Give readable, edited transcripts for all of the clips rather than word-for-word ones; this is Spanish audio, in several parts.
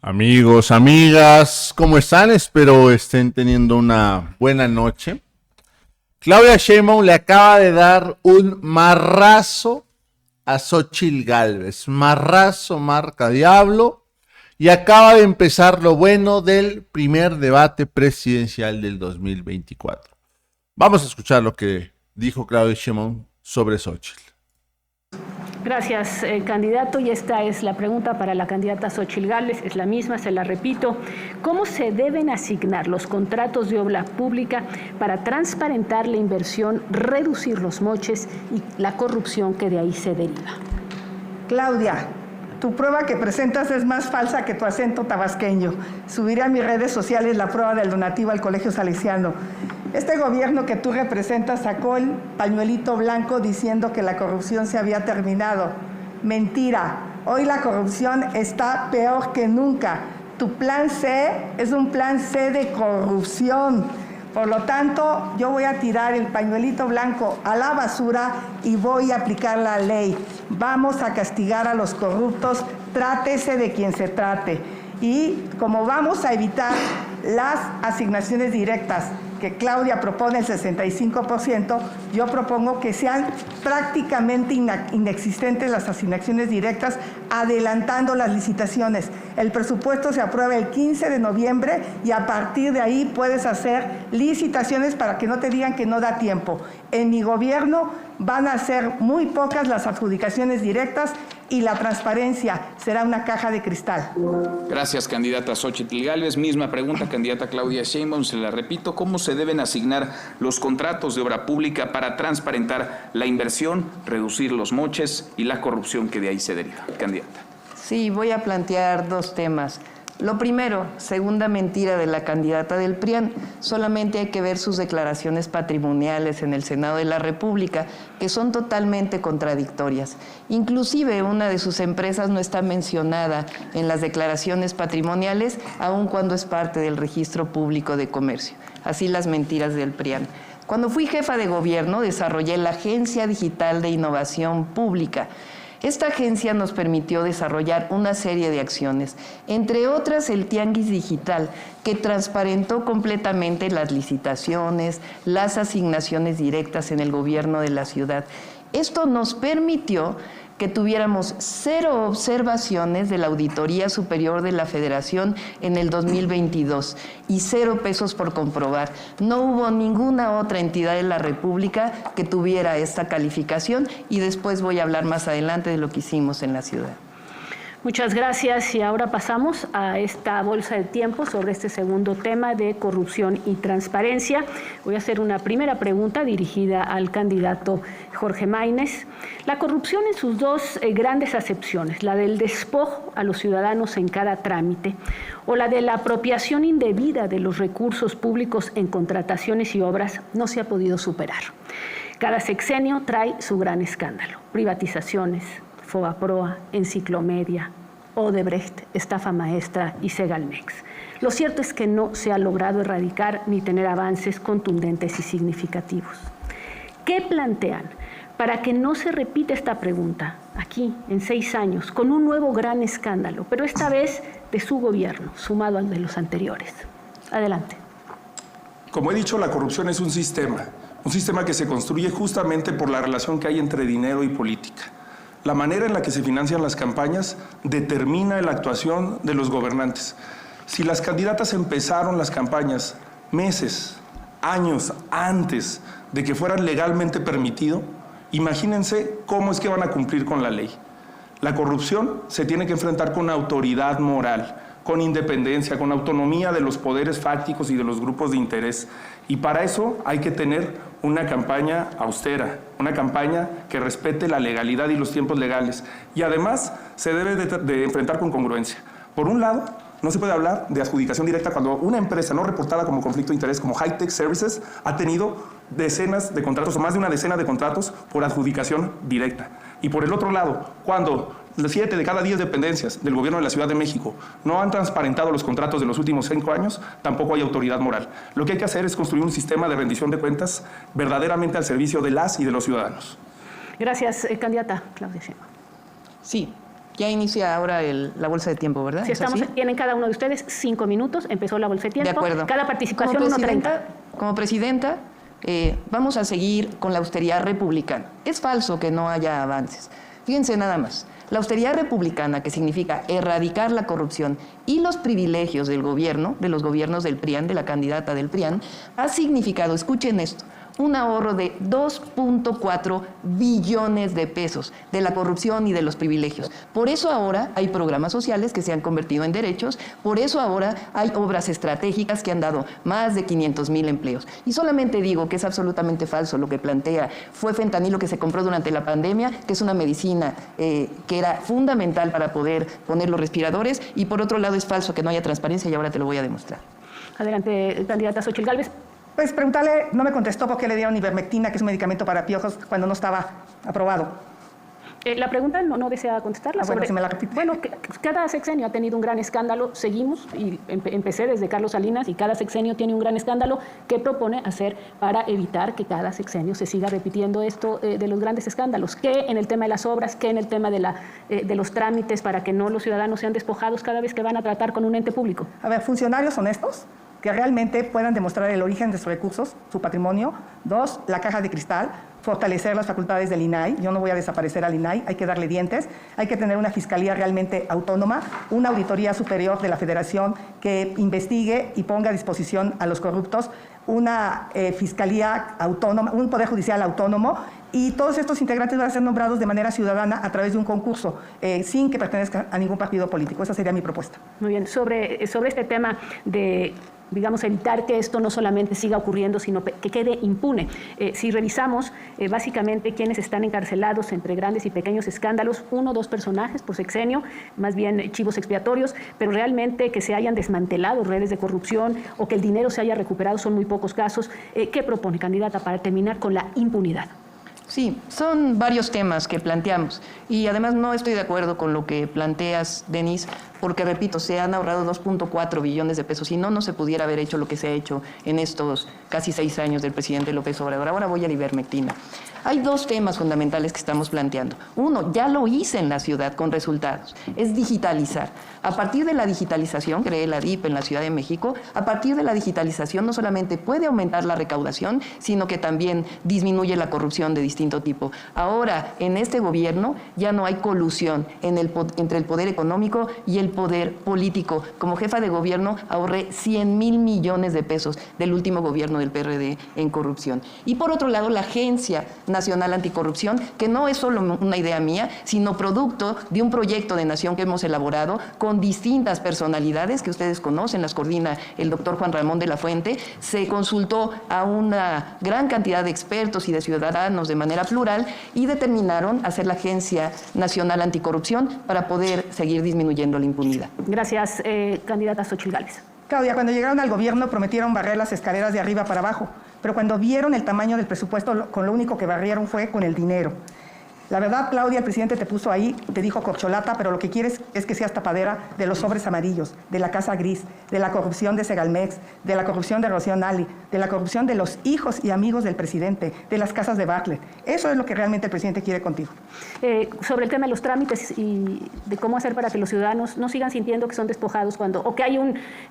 Amigos, amigas, ¿cómo están? Espero estén teniendo una buena noche. Claudia Sheinbaum le acaba de dar un marrazo a Xóchitl Gálvez. Marrazo, marca diablo. Y acaba de empezar lo bueno del primer debate presidencial del 2024. Vamos a escuchar lo que dijo Claudia Sheinbaum sobre Xóchitl. Gracias, candidato. Y esta es la pregunta para la candidata Xóchitl Gálvez. Es la misma, se la repito. ¿Cómo se deben asignar los contratos de obra pública para transparentar la inversión, reducir los moches y la corrupción que de ahí se deriva? Claudia, tu prueba que presentas es más falsa que tu acento tabasqueño. Subiré a mis redes sociales la prueba del donativo al Colegio Salesiano. Este gobierno que tú representas sacó el pañuelito blanco diciendo que la corrupción se había terminado. Mentira. Hoy la corrupción está peor que nunca. Tu plan C es un plan C de corrupción. Por lo tanto, yo voy a tirar el pañuelito blanco a la basura y voy a aplicar la ley. Vamos a castigar a los corruptos, trátese de quien se trate. Y como vamos a evitar las asignaciones directas, que Claudia propone el 65%, yo propongo que sean prácticamente inexistentes las asignaciones directas, adelantando las licitaciones. El presupuesto se aprueba el 15 de noviembre y a partir de ahí puedes hacer licitaciones para que no te digan que no da tiempo. En mi gobierno van a ser muy pocas las adjudicaciones directas y la transparencia será una caja de cristal. Gracias, candidata Xóchitl Gálvez. Misma pregunta, candidata Claudia Sheinbaum. Se la repito, ¿cómo se deben asignar los contratos de obra pública para transparentar la inversión, reducir los moches y la corrupción que de ahí se deriva? Candidata. Sí, voy a plantear dos temas. Lo primero, segunda mentira de la candidata del PRIAN, solamente hay que ver sus declaraciones patrimoniales en el Senado de la República, que son totalmente contradictorias. Inclusive una de sus empresas no está mencionada en las declaraciones patrimoniales, aun cuando es parte del Registro Público de Comercio. Así las mentiras del PRIAN. Cuando fui jefa de gobierno, desarrollé la Agencia Digital de Innovación Pública. Esta agencia nos permitió desarrollar una serie de acciones, entre otras el Tianguis Digital, que transparentó completamente las licitaciones, las asignaciones directas en el gobierno de la ciudad. Esto nos permitió que tuviéramos 0 observaciones de la Auditoría Superior de la Federación en el 2022 y 0 pesos por comprobar. No hubo ninguna otra entidad de la República que tuviera esta calificación y después voy a hablar más adelante de lo que hicimos en la ciudad. Muchas gracias y ahora pasamos a esta bolsa de tiempo sobre este segundo tema de corrupción y transparencia. Voy a hacer una primera pregunta dirigida al candidato Jorge Maínez. La corrupción en sus dos grandes acepciones, la del despojo a los ciudadanos en cada trámite o la de la apropiación indebida de los recursos públicos en contrataciones y obras, no se ha podido superar. Cada sexenio trae su gran escándalo, privatizaciones, Fobaproa, Enciclomedia, Odebrecht, estafa maestra y Segalmex. Lo cierto es que no se ha logrado erradicar ni tener avances contundentes y significativos. ¿Qué plantean para que no se repita esta pregunta aquí en 6 años con un nuevo gran escándalo, pero esta vez de su gobierno, sumado al de los anteriores? Adelante. Como he dicho, la corrupción es un sistema que se construye justamente por la relación que hay entre dinero y política. La manera en la que se financian las campañas determina la actuación de los gobernantes. Si las candidatas empezaron las campañas meses, años antes de que fueran legalmente permitido, imagínense cómo es que van a cumplir con la ley. La corrupción se tiene que enfrentar con autoridad moral, con independencia, con autonomía de los poderes fácticos y de los grupos de interés. Y para eso hay que tener una campaña austera, una campaña que respete la legalidad y los tiempos legales. Y además se debe de enfrentar con congruencia. Por un lado, no se puede hablar de adjudicación directa cuando una empresa no reportada como conflicto de interés, como High Tech Services, ha tenido decenas de contratos o más de una decena de contratos por adjudicación directa. Y por el otro lado, cuando 7 de cada 10 dependencias del gobierno de la Ciudad de México no han transparentado los contratos de los últimos 5 años, tampoco hay autoridad moral. Lo que hay que hacer es construir un sistema de rendición de cuentas verdaderamente al servicio de las y de los ciudadanos. Gracias, candidata Claudia Sheinbaum. Sí, Ya inicia ahora la bolsa de tiempo, ¿verdad? Si tienen cada uno de ustedes 5 minutos, empezó la bolsa de tiempo. De acuerdo. Cada participación 1:30. Como presidenta, vamos a seguir con la austeridad republicana. Es falso que no haya avances. Fíjense nada más. La austeridad republicana, que significa erradicar la corrupción y los privilegios del gobierno, de los gobiernos del PRIAN, de la candidata del PRIAN, ha significado, escuchen esto, un ahorro de 2.4 billones de pesos de la corrupción y de los privilegios. Por eso ahora hay programas sociales que se han convertido en derechos, por eso ahora hay obras estratégicas que han dado más de 500,000 empleos. Y solamente digo que es absolutamente falso lo que plantea. Fue fentanilo que se compró durante la pandemia, que es una medicina que era fundamental para poder poner los respiradores, y por otro lado es falso que no haya transparencia, y ahora te lo voy a demostrar. Adelante, candidata Xóchitl Gálvez. Pues preguntarle, no me contestó por qué le dieron ivermectina, que es un medicamento para piojos, cuando no estaba aprobado. La pregunta no desea contestarla. Bueno, si me la repite. Bueno, cada sexenio ha tenido un gran escándalo. Seguimos, y empecé desde Carlos Salinas, y cada sexenio tiene un gran escándalo. ¿Qué propone hacer para evitar que cada sexenio se siga repitiendo esto de los grandes escándalos? ¿Qué en el tema de las obras? ¿Qué en el tema de los trámites para que no los ciudadanos sean despojados cada vez que van a tratar con un ente público? A ver, funcionarios honestos que realmente puedan demostrar el origen de sus recursos, su patrimonio. 2, la caja de cristal, fortalecer las facultades del INAI. Yo no voy a desaparecer al INAI, hay que darle dientes, hay que tener una fiscalía realmente autónoma, una auditoría superior de la Federación que investigue y ponga a disposición a los corruptos, una fiscalía autónoma, un poder judicial autónomo, y todos estos integrantes van a ser nombrados de manera ciudadana a través de un concurso, sin que pertenezcan a ningún partido político. Esa sería mi propuesta. Muy bien. Sobre este tema de, digamos, evitar que esto no solamente siga ocurriendo, sino que quede impune. Si revisamos básicamente quienes están encarcelados entre grandes y pequeños escándalos, 1 o 2 personajes por sexenio, más bien chivos expiatorios, pero realmente que se hayan desmantelado redes de corrupción o que el dinero se haya recuperado son muy pocos casos. ¿Qué propone, candidata, para terminar con la impunidad? Sí, son varios temas que planteamos, y además no estoy de acuerdo con lo que planteas, Denise, porque repito, se han ahorrado 2.4 billones de pesos, y no se pudiera haber hecho lo que se ha hecho en estos casi 6 años del presidente López Obrador. Ahora voy a la ivermectina. Hay 2 temas fundamentales que estamos planteando. Uno, ya lo hice en la ciudad con resultados, es digitalizar. A partir de la digitalización, creé la DIP en la Ciudad de México, a partir de la digitalización no solamente puede aumentar la recaudación, sino que también disminuye la corrupción de distinto tipo. Ahora, en este gobierno ya no hay colusión entre el poder económico y el poder político. Como jefa de gobierno ahorré 100,000 millones de pesos del último gobierno del PRD en corrupción. Y por otro lado, la Agencia Nacional Anticorrupción, que no es solo una idea mía, sino producto de un proyecto de nación que hemos elaborado con distintas personalidades que ustedes conocen, las coordina el doctor Juan Ramón de la Fuente. Se consultó a una gran cantidad de expertos y de ciudadanos de manera plural y determinaron hacer la Agencia Nacional Anticorrupción para poder seguir disminuyendo la impunidad. Gracias, candidata Xóchitl Gálvez. Claudia, cuando llegaron al gobierno prometieron barrer las escaleras de arriba para abajo, pero cuando vieron el tamaño del presupuesto, con lo único que barrieron fue con el dinero. La verdad, Claudia, el presidente te puso ahí, te dijo corcholata, pero lo que quieres es que seas tapadera de los sobres amarillos, de la Casa Gris, de la corrupción de Segalmex, de la corrupción de Rocío Nali, de la corrupción de los hijos y amigos del presidente, de las casas de Bartlett. Eso es lo que realmente el presidente quiere contigo. Sobre el tema de los trámites y de cómo hacer para que los ciudadanos no sigan sintiendo que son despojados o que hay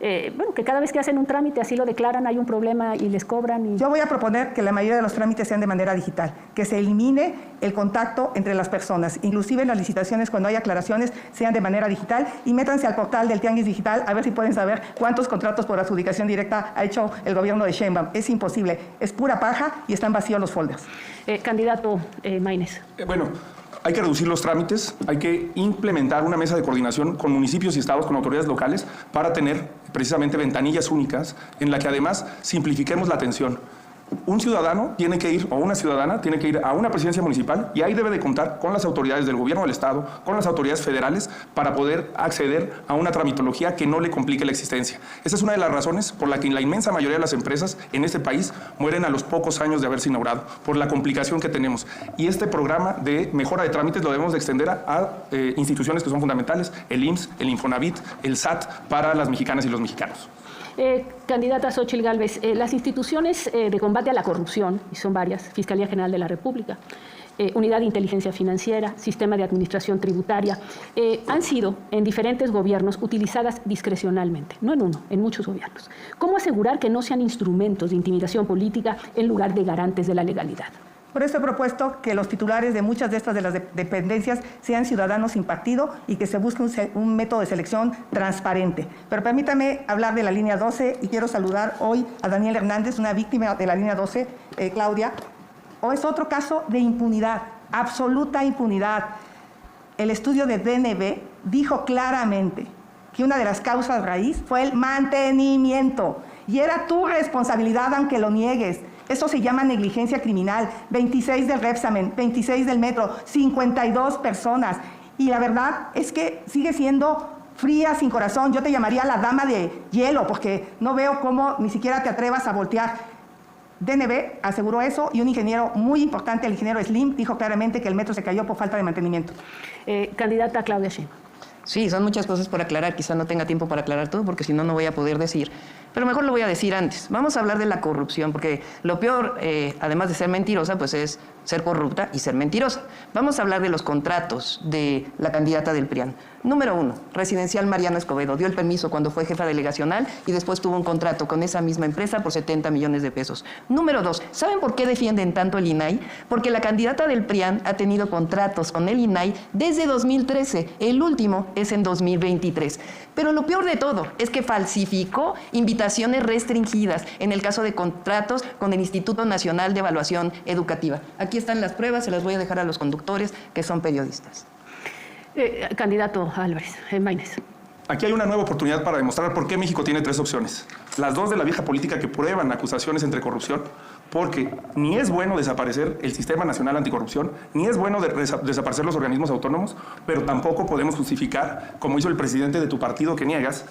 que cada vez que hacen un trámite así lo declaran, hay un problema y les cobran. Yo voy a proponer que la mayoría de los trámites sean de manera digital, que se elimine el contacto entre las personas, inclusive en las licitaciones, cuando hay aclaraciones, sean de manera digital, y métanse al portal del Tianguis Digital a ver si pueden saber cuántos contratos por adjudicación directa ha hecho el gobierno de Sheinbaum. Es imposible, es pura paja y están vacíos los folders. Candidato Maínez. Bueno, hay que reducir los trámites, hay que implementar una mesa de coordinación con municipios y estados, con autoridades locales, para tener precisamente ventanillas únicas en la que además simplifiquemos la atención. Un ciudadano tiene que ir, o una ciudadana tiene que ir a una presidencia municipal, y ahí debe de contar con las autoridades del gobierno del estado, con las autoridades federales, para poder acceder a una tramitología que no le complique la existencia. Esa es una de las razones por la que la inmensa mayoría de las empresas en este país mueren a los pocos años de haberse inaugurado, por la complicación que tenemos. Y este programa de mejora de trámites lo debemos de extender a instituciones que son fundamentales, el IMSS, el Infonavit, el SAT, para las mexicanas y los mexicanos. Candidata Xóchitl Gálvez, las instituciones de combate a la corrupción, y son varias, Fiscalía General de la República, Unidad de Inteligencia Financiera, Sistema de Administración Tributaria, han sido en diferentes gobiernos utilizadas discrecionalmente, no en uno, en muchos gobiernos. ¿Cómo asegurar que no sean instrumentos de intimidación política en lugar de garantes de la legalidad? Por eso he propuesto que los titulares de muchas de estas de las dependencias sean ciudadanos sin partido y que se busque un método de selección transparente. Pero permítame hablar de la línea 12 y quiero saludar hoy a Daniel Hernández, una víctima de la línea 12, Claudia. O es otro caso de impunidad, absoluta impunidad. El estudio de DNB dijo claramente que una de las causas raíz fue el mantenimiento y era tu responsabilidad aunque lo niegues. Eso se llama negligencia criminal. 26 del Repsamen, 26 del Metro, 52 personas. Y la verdad es que sigue siendo fría, sin corazón. Yo te llamaría la dama de hielo, porque no veo cómo ni siquiera te atrevas a voltear. DNB aseguró eso y un ingeniero muy importante, el ingeniero Slim, dijo claramente que el metro se cayó por falta de mantenimiento. Candidata Claudia Sheinbaum. Sí, son muchas cosas por aclarar. Quizá no tenga tiempo para aclarar todo, porque si no, no voy a poder decir. Pero mejor lo voy a decir antes. Vamos a hablar de la corrupción, porque lo peor, además de ser mentirosa, pues es ser corrupta y ser mentirosa. Vamos a hablar de los contratos de la candidata del PRIAN. Número 1, Residencial Mariano Escobedo. Dio el permiso cuando fue jefa delegacional y después tuvo un contrato con esa misma empresa por 70 millones de pesos. Número 2, ¿saben por qué defienden tanto el INAI? Porque la candidata del PRIAN ha tenido contratos con el INAI desde 2013. El último es en 2023. Pero lo peor de todo es que falsificó invitaciones restringidas en el caso de contratos con el Instituto Nacional de Evaluación Educativa. Aquí están las pruebas, se las voy a dejar a los conductores que son periodistas. Candidato Álvarez, Maínez. Aquí hay una nueva oportunidad para demostrar por qué México tiene 3 opciones. Las 2 de la vieja política que prueban acusaciones entre corrupción, porque ni es bueno desaparecer el Sistema Nacional Anticorrupción, ni es bueno desaparecer los organismos autónomos, pero tampoco podemos justificar, como hizo el presidente de tu partido que niegas,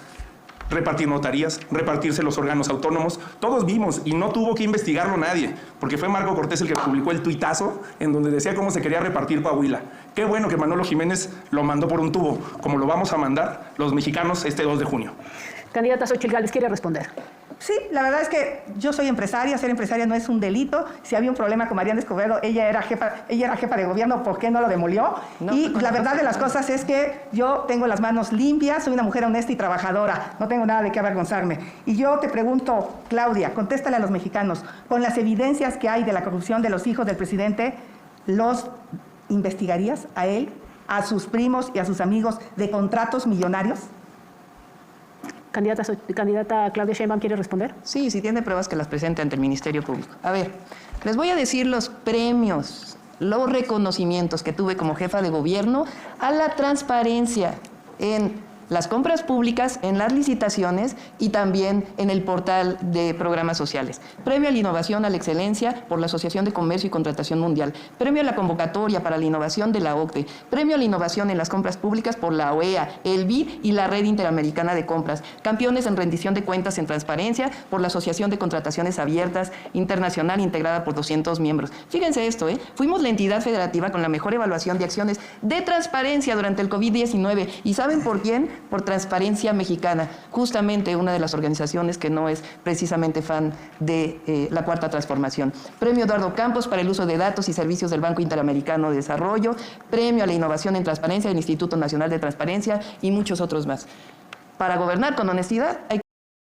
repartir notarías, repartirse los órganos autónomos. Todos vimos y no tuvo que investigarlo nadie, porque fue Marco Cortés el que publicó el tuitazo en donde decía cómo se quería repartir Coahuila. Qué bueno que Manolo Jiménez lo mandó por un tubo, como lo vamos a mandar los mexicanos este 2 de junio. Candidata Xóchitl Gálvez, ¿quiere responder? Sí, la verdad es que yo soy empresaria, ser empresaria no es un delito. Si había un problema con Mariana Escobedo, ella era jefa de gobierno, ¿por qué no lo demolió? No, y la verdad de las cosas es que yo tengo las manos limpias, soy una mujer honesta y trabajadora, no tengo nada de qué avergonzarme. Y yo te pregunto, Claudia, contéstale a los mexicanos, con las evidencias que hay de la corrupción de los hijos del presidente, ¿los investigarías a él, a sus primos y a sus amigos de contratos millonarios? Candidata Claudia Sheinbaum, ¿quiere responder? Sí, si tiene pruebas que las presente ante el Ministerio Público. A ver, les voy a decir los premios, los reconocimientos que tuve como jefa de gobierno a la transparencia en las compras públicas, en las licitaciones y también en el portal de programas sociales. Premio a la innovación, a la excelencia por la Asociación de Comercio y Contratación Mundial. Premio a la convocatoria para la innovación de la OCDE. Premio a la innovación en las compras públicas por la OEA, el BID y la Red Interamericana de Compras. Campeones en rendición de cuentas en transparencia por la Asociación de Contrataciones Abiertas Internacional integrada por 200 miembros. Fíjense esto, fuimos la entidad federativa con la mejor evaluación de acciones de transparencia durante el COVID-19. ¿Y saben por quién? Por Transparencia Mexicana, justamente una de las organizaciones que no es precisamente fan de la Cuarta Transformación. Premio Eduardo Campos para el uso de datos y servicios del Banco Interamericano de Desarrollo, Premio a la Innovación en Transparencia del Instituto Nacional de Transparencia y muchos otros más. Para gobernar con honestidad hay